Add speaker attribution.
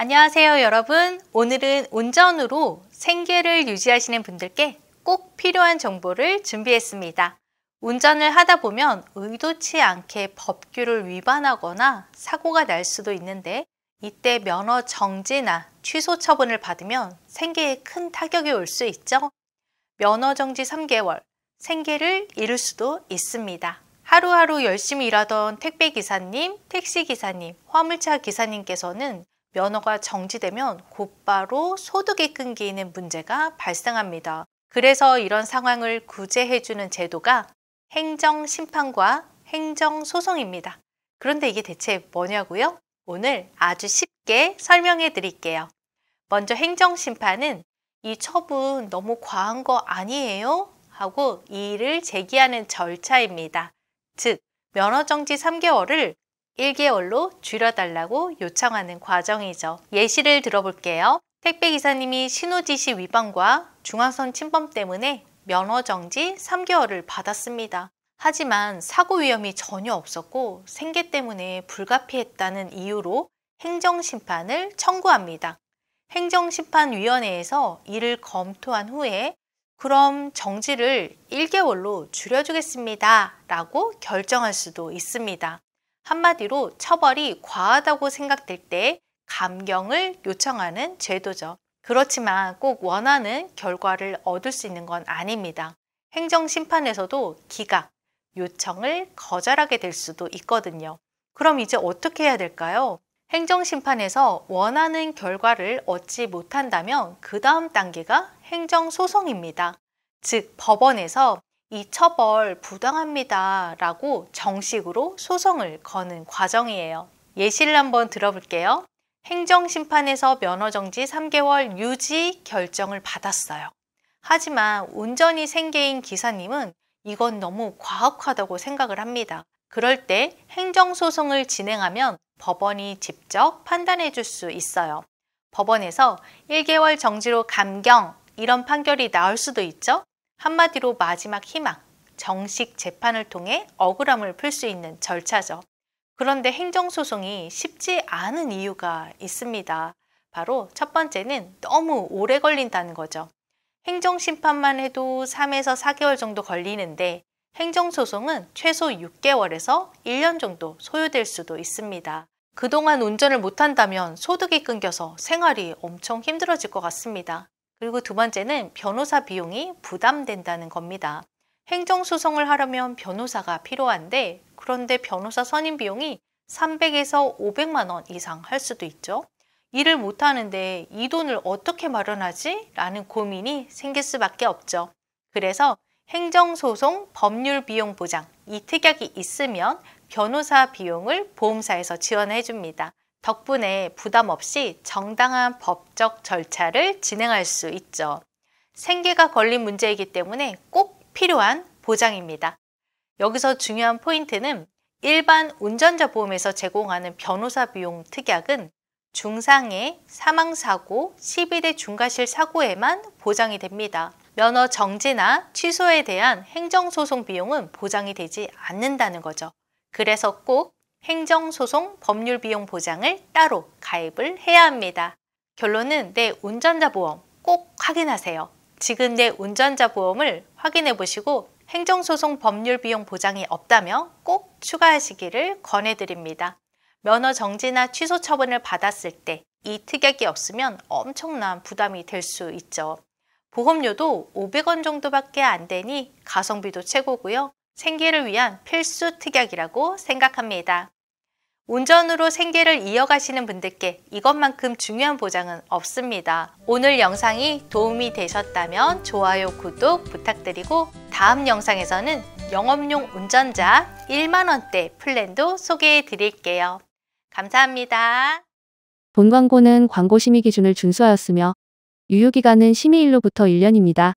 Speaker 1: 안녕하세요, 여러분. 오늘은 운전으로 생계를 유지하시는 분들께 꼭 필요한 정보를 준비했습니다. 운전을 하다 보면 의도치 않게 법규를 위반하거나 사고가 날 수도 있는데 이때 면허 정지나 취소 처분을 받으면 생계에 큰 타격이 올 수 있죠. 면허 정지 3개월, 생계를 잃을 수도 있습니다. 하루하루 열심히 일하던 택배기사님, 택시기사님, 화물차 기사님께서는 면허가 정지되면 곧바로 소득이 끊기는 문제가 발생합니다. 그래서 이런 상황을 구제해주는 제도가 행정심판과 행정소송입니다. 그런데 이게 대체 뭐냐고요? 오늘 아주 쉽게 설명해 드릴게요. 먼저 행정심판은 이 처분 너무 과한 거 아니에요? 하고 이의를 제기하는 절차입니다. 즉, 면허정지 3개월을 1개월로 줄여달라고 요청하는 과정이죠. 예시를 들어볼게요. 택배기사님이 신호지시 위반과 중앙선 침범 때문에 면허정지 3개월을 받았습니다. 하지만 사고 위험이 전혀 없었고 생계 때문에 불가피했다는 이유로 행정심판을 청구합니다. 행정심판위원회에서 이를 검토한 후에 그럼 정지를 1개월로 줄여주겠습니다 라고 결정할 수도 있습니다. 한마디로 처벌이 과하다고 생각될 때 감경을 요청하는 제도죠. 그렇지만 꼭 원하는 결과를 얻을 수 있는 건 아닙니다. 행정심판에서도 기각, 요청을 거절하게 될 수도 있거든요. 그럼 이제 어떻게 해야 될까요? 행정심판에서 원하는 결과를 얻지 못한다면 그 다음 단계가 행정소송입니다. 즉, 법원에서 이 처벌 부당합니다 라고 정식으로 소송을 거는 과정이에요. 예시를 한번 들어볼게요. 행정심판에서 면허정지 3개월 유지 결정을 받았어요. 하지만 운전이 생계인 기사님은 이건 너무 과학하다고 생각을 합니다. 그럴 때 행정소송을 진행하면 법원이 직접 판단해 줄 수 있어요. 법원에서 1개월 정지로 감경, 이런 판결이 나올 수도 있죠. 한마디로 마지막 희망, 정식 재판을 통해 억울함을 풀 수 있는 절차죠. 그런데 행정소송이 쉽지 않은 이유가 있습니다. 바로 첫 번째는 너무 오래 걸린다는 거죠. 행정심판만 해도 3에서 4개월 정도 걸리는데 행정소송은 최소 6개월에서 1년 정도 소요될 수도 있습니다. 그동안 운전을 못한다면 소득이 끊겨서 생활이 엄청 힘들어질 것 같습니다. 그리고 두 번째는 변호사 비용이 부담된다는 겁니다. 행정소송을 하려면 변호사가 필요한데 그런데 변호사 선임 비용이 300에서 500만 원 이상 할 수도 있죠. 일을 못하는데 이 돈을 어떻게 마련하지? 라는 고민이 생길 수밖에 없죠. 그래서 행정소송 법률 비용 보장, 이 특약이 있으면 변호사 비용을 보험사에서 지원해 줍니다. 덕분에 부담 없이 정당한 법적 절차를 진행할 수 있죠. 생계가 걸린 문제이기 때문에 꼭 필요한 보장입니다. 여기서 중요한 포인트는 일반 운전자 보험에서 제공하는 변호사 비용 특약은 중상해 사망사고, 10일의 중과실 사고에만 보장이 됩니다. 면허 정지나 취소에 대한 행정소송 비용은 보장이 되지 않는다는 거죠. 그래서 꼭 행정소송 법률 비용 보장을 따로 가입을 해야 합니다. 결론은 내 운전자 보험 꼭 확인하세요. 지금 내 운전자 보험을 확인해 보시고 행정소송 법률 비용 보장이 없다면 꼭 추가하시기를 권해드립니다. 면허 정지나 취소 처분을 받았을 때 이 특약이 없으면 엄청난 부담이 될 수 있죠. 보험료도 500원 정도밖에 안 되니 가성비도 최고고요. 생계를 위한 필수 특약이라고 생각합니다. 운전으로 생계를 이어가시는 분들께 이것만큼 중요한 보장은 없습니다. 오늘 영상이 도움이 되셨다면 좋아요, 구독 부탁드리고 다음 영상에서는 영업용 운전자 1만 원대 플랜도 소개해 드릴게요. 감사합니다.
Speaker 2: 본 광고는 광고 심의 기준을 준수하였으며 유효기간은 심의일로부터 1년입니다.